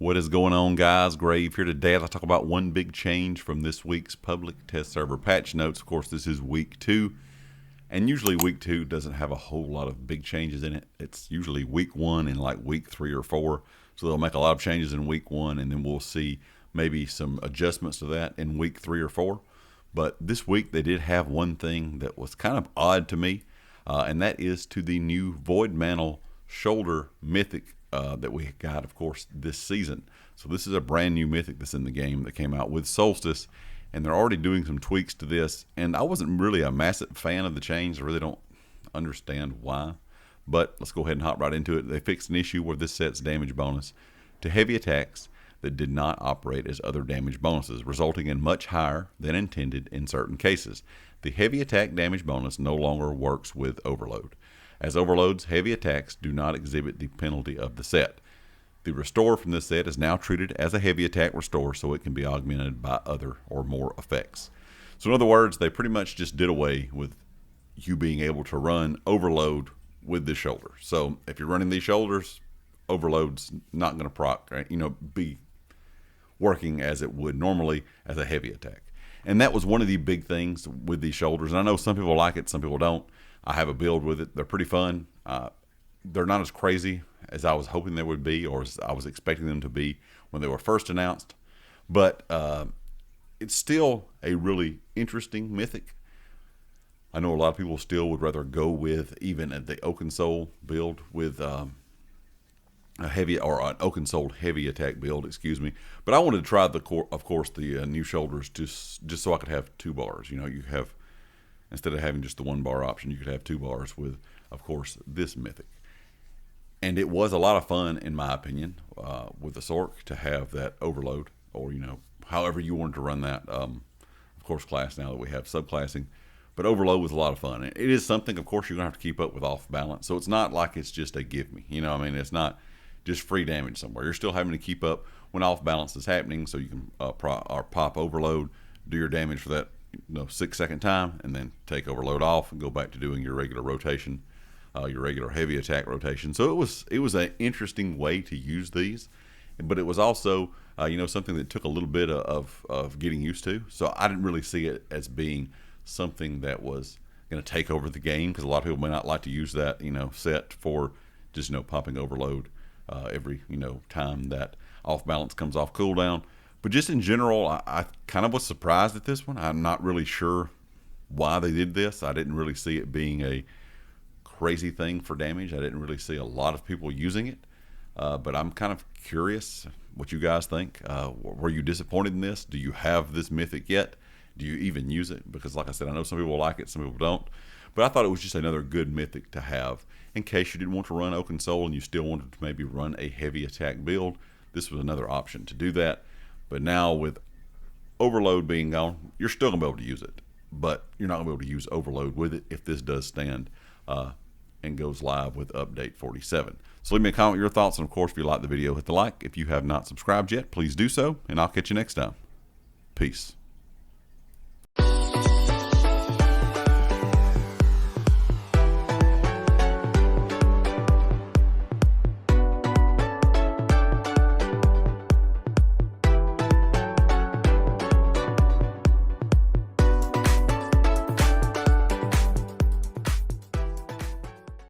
What is going on, guys? Grave here today. I'll talk about one big change from this week's public test server patch notes. Of course, this is week 2, and usually week 2 doesn't have a whole lot of big changes in it. It's usually week 1 and like week 3 or 4, so they'll make a lot of changes in week 1, and then we'll see maybe some adjustments to that in week 3 or 4. But this week they did have one thing that was kind of odd to me, and that is to the new Voidmantle shoulder mythic that we got, of course, this season. So this is a brand new mythic that's in the game that came out with Solstice, and they're already doing some tweaks to this. And I wasn't really a massive fan of the change. I really don't understand why, but let's go ahead and hop right into it. They fixed an issue where this sets damage bonus to heavy attacks that did not operate as other damage bonuses, resulting in much higher than intended in certain cases. The heavy attack damage bonus no longer works with overload. As overloads, heavy attacks do not exhibit the penalty of the set. The restore from this set is now treated as a heavy attack restore, so it can be augmented by other or more effects. So in other words, they pretty much just did away with you being able to run overload with the shoulder. So if you're running these shoulders, overload's not going to proc, be working as it would normally as a heavy attack. And that was one of the big things with these shoulders. And I know some people like it, some people don't. I have a build with it. They're pretty fun. They're not as crazy as I was hoping they would be, or as I was expecting them to be when they were first announced. But it's still a really interesting mythic. I know a lot of people still would rather go with even the Oaken Soul build with a heavy, or an Oaken Soul heavy attack build, excuse me. But I wanted to try of course the new shoulders just so I could have 2 bars. You have, instead of having just the 1 bar option, you could have 2 bars with, of course, this mythic. And it was a lot of fun, in my opinion, with the Sork to have that overload, or however you wanted to run that. Of course, class now that we have subclassing, but overload was a lot of fun. It is something, of course, you're gonna have to keep up with off balance. So it's not like it's just a give me. It's not just free damage somewhere. You're still having to keep up when off balance is happening, so you can pop overload, do your damage for that 6-second time, and then take overload off and go back to doing your regular rotation, your regular heavy attack rotation. So it was an interesting way to use these, but it was also something that took a little bit of getting used to. So I didn't really see it as being something that was going to take over the game, because a lot of people may not like to use that set for just popping overload every time that off balance comes off cooldown. But just in general, I kind of was surprised at this one. I'm not really sure why they did this. I didn't really see it being a crazy thing for damage. I didn't really see a lot of people using it. But I'm kind of curious what you guys think. Were you disappointed in this? Do you have this mythic yet? Do you even use it? Because like I said, I know some people like it, some people don't. But I thought it was just another good mythic to have in case you didn't want to run Oaken Soul and you still wanted to maybe run a heavy attack build. This was another option to do that. But now with overload being gone, you're still going to be able to use it. But you're not going to be able to use overload with it if this does stand and goes live with update 47. So leave me a comment with your thoughts. And of course, if you like the video, hit the like. If you have not subscribed yet, please do so. And I'll catch you next time. Peace.